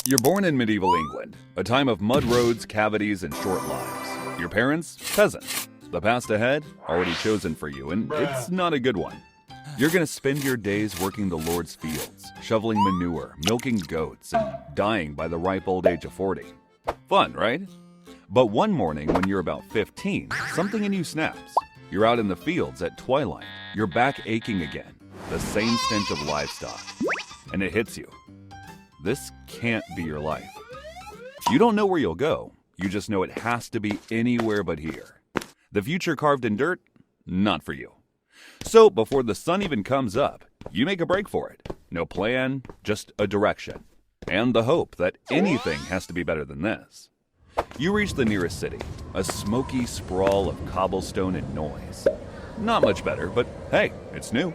You're born in medieval England, a time of mud roads, cavities, and short lives. Your parents? Peasants. The path ahead? Already chosen for you, and it's not a good one. You're gonna spend your days working the Lord's fields, shoveling manure, milking goats, and dying by the ripe old age of 40. Fun, right? But one morning when you're about 15, something in you snaps. You're out in the fields at twilight, your back aching again, the same stench of livestock, and it hits you. This can't be your life. You don't know where you'll go, you just know it has to be anywhere but here. The future carved in dirt? Not for you. So before the sun even comes up, you make a break for it. No plan, just a direction. And the hope that anything has to be better than this. You reach the nearest city, a smoky sprawl of cobblestone and noise. Not much better, but hey, it's new.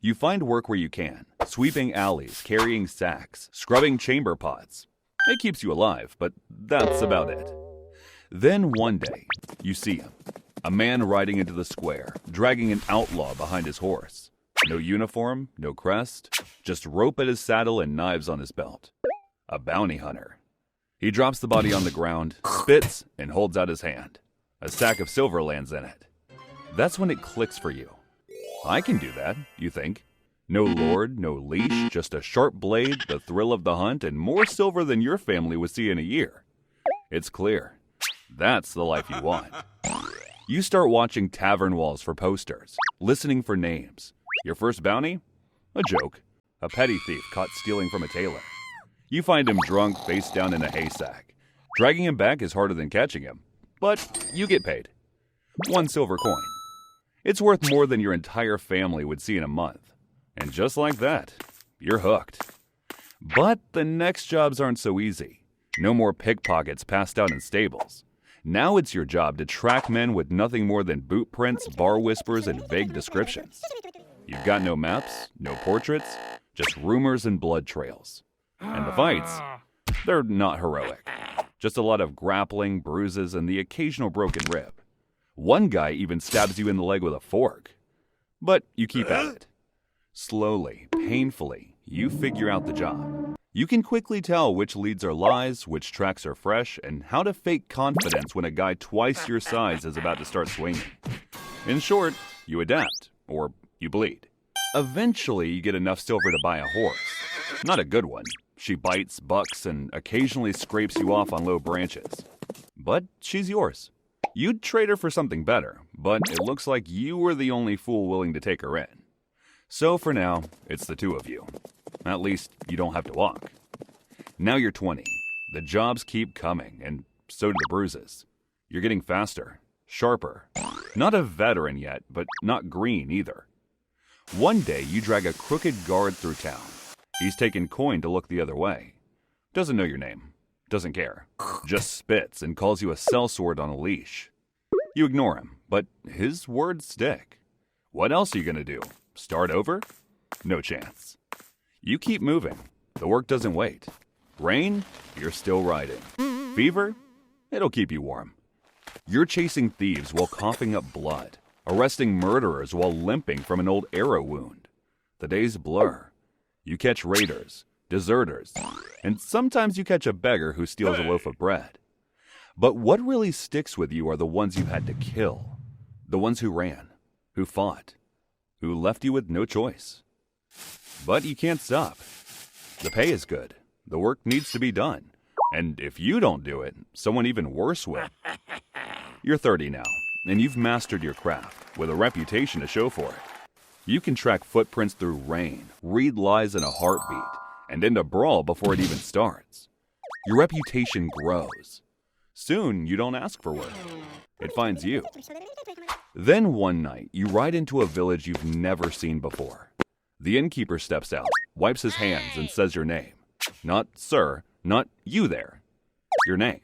You find work where you can, sweeping alleys, carrying sacks, scrubbing chamber pots. It keeps you alive, but that's about it. Then one day, you see him. A man riding into the square, dragging an outlaw behind his horse. No uniform, no crest, just rope at his saddle and knives on his belt. A bounty hunter. He drops the body on the ground, spits, and holds out his hand. A sack of silver lands in it. That's when it clicks for you. I can do that, you think. No lord, no leash, just a sharp blade, the thrill of the hunt, and more silver than your family would see in a year. It's clear. That's the life you want. You start watching tavern walls for posters, listening for names. Your first bounty? A joke. A petty thief caught stealing from a tailor. You find him drunk, face down in a haystack. Dragging him back is harder than catching him, but you get paid. 1 silver coin. It's worth more than your entire family would see in a month. And just like that, you're hooked. But the next jobs aren't so easy. No more pickpockets passed out in stables. Now it's your job to track men with nothing more than boot prints, bar whispers, and vague descriptions. You've got no maps, no portraits, just rumors and blood trails. And the fights, they're not heroic. Just a lot of grappling, bruises, and the occasional broken rib. One guy even stabs you in the leg with a fork. But you keep at it. Slowly, painfully, you figure out the job. You can quickly tell which leads are lies, which tracks are fresh, and how to fake confidence when a guy twice your size is about to start swinging. In short, you adapt, or you bleed. Eventually, you get enough silver to buy a horse. Not a good one. She bites, bucks, and occasionally scrapes you off on low branches. But she's yours. You'd trade her for something better, but it looks like you were the only fool willing to take her in. So for now, it's the two of you. At least you don't have to walk. Now you're 20. The jobs keep coming, and so do the bruises. You're getting faster, sharper. Not a veteran yet, but not green either. One day you drag a crooked guard through town. He's taken coin to look the other way. Doesn't know your name. Doesn't care. Just spits and calls you a sellsword on a leash. You ignore him, but his words stick. What else are you gonna do? Start over? No chance. You keep moving. The work doesn't wait. Rain? You're still riding. Fever? It'll keep you warm. You're chasing thieves while coughing up blood, arresting murderers while limping from an old arrow wound. The days blur. You catch raiders, deserters, and sometimes you catch a beggar who steals a loaf of bread. But what really sticks with you are the ones you had to kill. The ones who ran, who fought, who left you with no choice. But you can't stop. The pay is good. The work needs to be done. And if you don't do it, someone even worse will. You're 30 now, and you've mastered your craft, with a reputation to show for it. You can track footprints through rain, read lies in a heartbeat, and end a brawl before it even starts. Your reputation grows. Soon, you don't ask for work. It finds you. Then one night, you ride into a village you've never seen before. The innkeeper steps out, wipes his hands, and says your name. Not sir, not you there. Your name.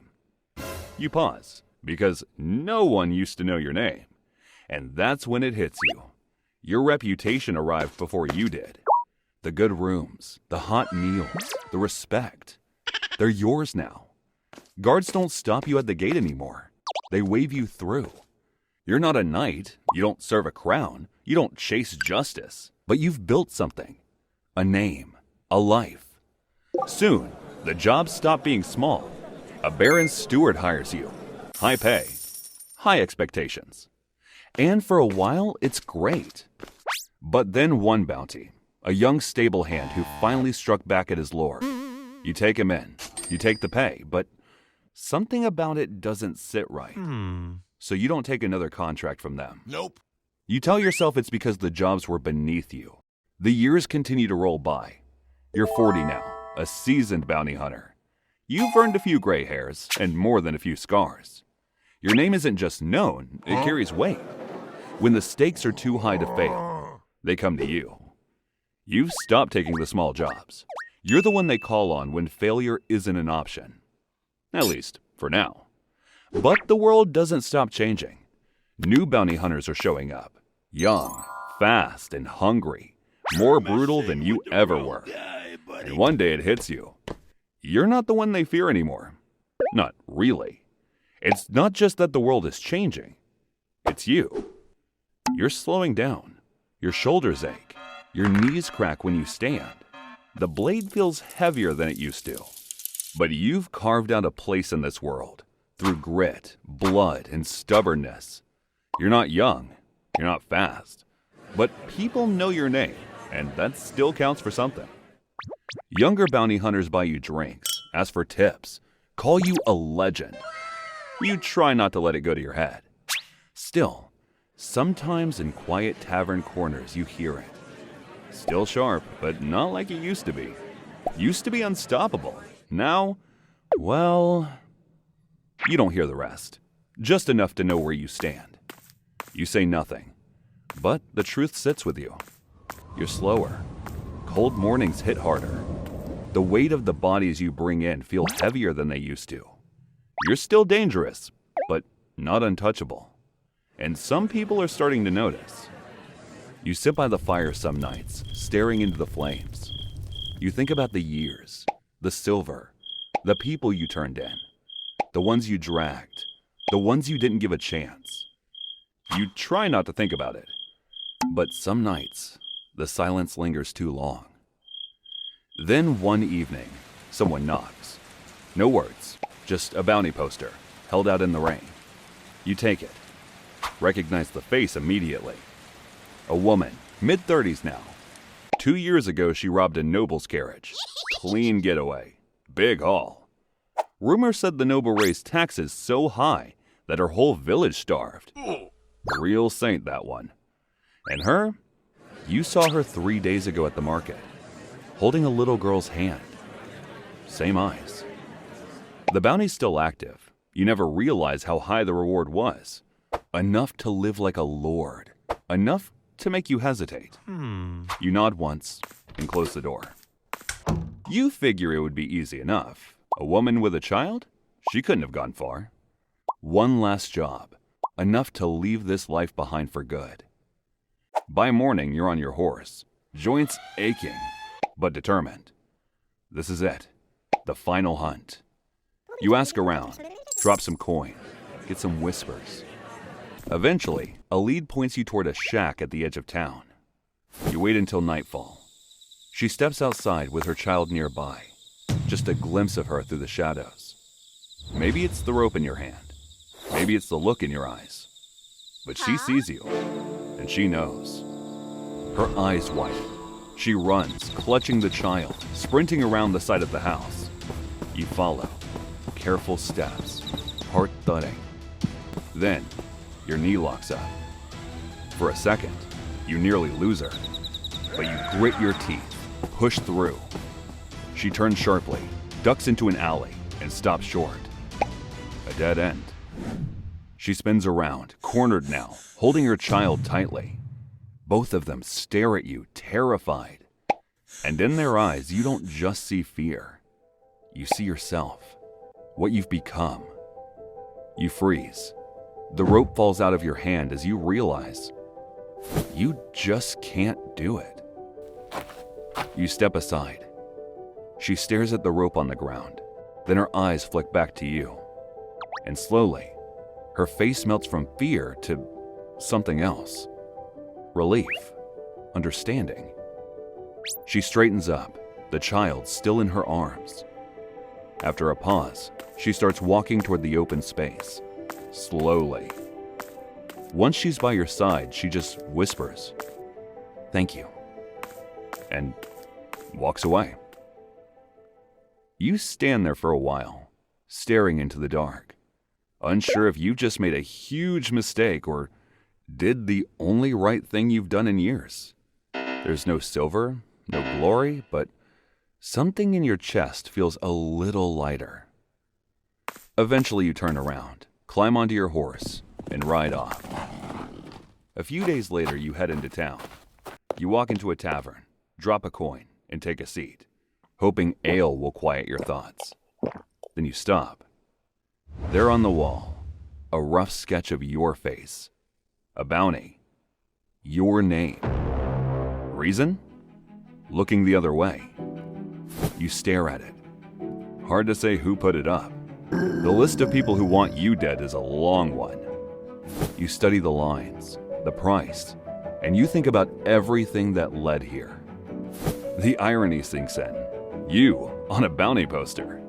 You pause, because no one used to know your name. And that's when it hits you. Your reputation arrived before you did. The good rooms, the hot meals, the respect. They're yours now. Guards don't stop you at the gate anymore. They wave you through. You're not a knight. You don't serve a crown. You don't chase justice. But you've built something. A name. A life. Soon, The jobs stop being small. A Baron's steward hires you. High pay, high expectations. And for a while, it's great. But then one bounty, a young stable hand who finally struck back at his lord. You take him in, you take the pay, but something about it doesn't sit right. So you don't take another contract from them. Nope. You tell yourself it's because the jobs were beneath you. The years continue to roll by. You're 40 now, a seasoned bounty hunter. You've earned a few gray hairs and more than a few scars. Your name isn't just known, it carries weight. When the stakes are too high to fail, they come to you. You've stopped taking the small jobs. You're the one they call on when failure isn't an option. At least, for now. But the world doesn't stop changing. New bounty hunters are showing up. Young, fast, and hungry. More brutal than you ever were. And one day it hits you. You're not the one they fear anymore. Not really. It's not just that the world is changing. It's you. You're slowing down. Your shoulders ache. Your knees crack when you stand. The blade feels heavier than it used to. But you've carved out a place in this world through grit, blood, and stubbornness. You're not young. You're not fast. But people know your name, and that still counts for something. Younger bounty hunters buy you drinks, ask for tips, call you a legend. You try not to let it go to your head. Still, sometimes in quiet tavern corners you hear it. Still sharp, but not like it used to be. Used to be unstoppable. Now, well, you don't hear the rest. Just enough to know where you stand. You say nothing, but the truth sits with you. You're slower. Cold mornings hit harder. The weight of the bodies you bring in feel heavier than they used to. You're still dangerous, but not untouchable. And some people are starting to notice. You sit by the fire some nights, staring into the flames. You think about the years, the silver, the people you turned in, the ones you dragged, the ones you didn't give a chance. You try not to think about it, but some nights, the silence lingers too long. Then one evening, someone knocks. No words, just a bounty poster, held out in the rain. You take it. Recognize the face immediately. A woman, mid-30s now. 2 years ago, she robbed a noble's carriage. Clean getaway. Big haul. Rumor said the noble raised taxes so high that her whole village starved. Real saint, that one. And her? You saw her 3 days ago at the market, holding a little girl's hand. Same eyes. The bounty's still active. You never realize how high the reward was. Enough to live like a lord. Enough to make you hesitate. You nod once and close the door. You figure it would be easy enough. A woman with a child? She couldn't have gone far. One last job. Enough to leave this life behind for good. By morning, you're on your horse. Joints aching, but determined. This is it. The final hunt. You ask around, drop some coin, get some whispers. Eventually, a lead points you toward a shack at the edge of town. You wait until nightfall. She steps outside with her child nearby, just a glimpse of her through the shadows. Maybe it's the rope in your hand. Maybe it's the look in your eyes. But she sees you, and she knows. Her eyes widen. She runs, clutching the child, sprinting around the side of the house. You follow. Careful steps, heart thudding. Then, your knee locks up. For a second, you nearly lose her. But you grit your teeth, push through. She turns sharply, ducks into an alley, and stops short. A dead end. She spins around, cornered now, holding her child tightly. Both of them stare at you, terrified. And in their eyes, you don't just see fear. You see yourself, what you've become. You freeze. The rope falls out of your hand as you realize you just can't do it. You step aside. She stares at the rope on the ground, then her eyes flick back to you. And slowly, her face melts from fear to something else. Relief. Understanding. She straightens up, the child still in her arms. After a pause, she starts walking toward the open space, slowly. Once she's by your side, she just whispers, "Thank you," and walks away. You stand there for a while, staring into the dark, unsure if you just made a huge mistake or did the only right thing you've done in years. There's no silver, no glory, but something in your chest feels a little lighter. Eventually you turn around, climb onto your horse, and ride off. A few days later you head into town. You walk into a tavern, drop a coin, and take a seat, hoping ale will quiet your thoughts. Then you stop. There on the wall, a rough sketch of your face, a bounty, your name. Reason? Looking the other way. You stare at it. Hard to say who put it up. The list of people who want you dead is a long one. You study the lines, the price, and you think about everything that led here. The irony sinks in. You on a bounty poster.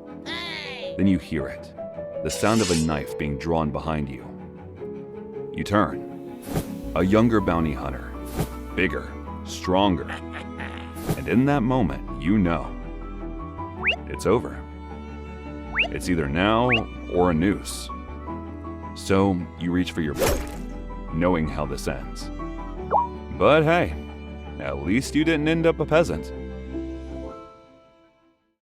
Then you hear it, the sound of a knife being drawn behind you. You turn. A younger bounty hunter, bigger, stronger. And in that moment, you know, it's over. It's either now or a noose. So you reach for your blade, knowing how this ends. But hey, at least you didn't end up a peasant.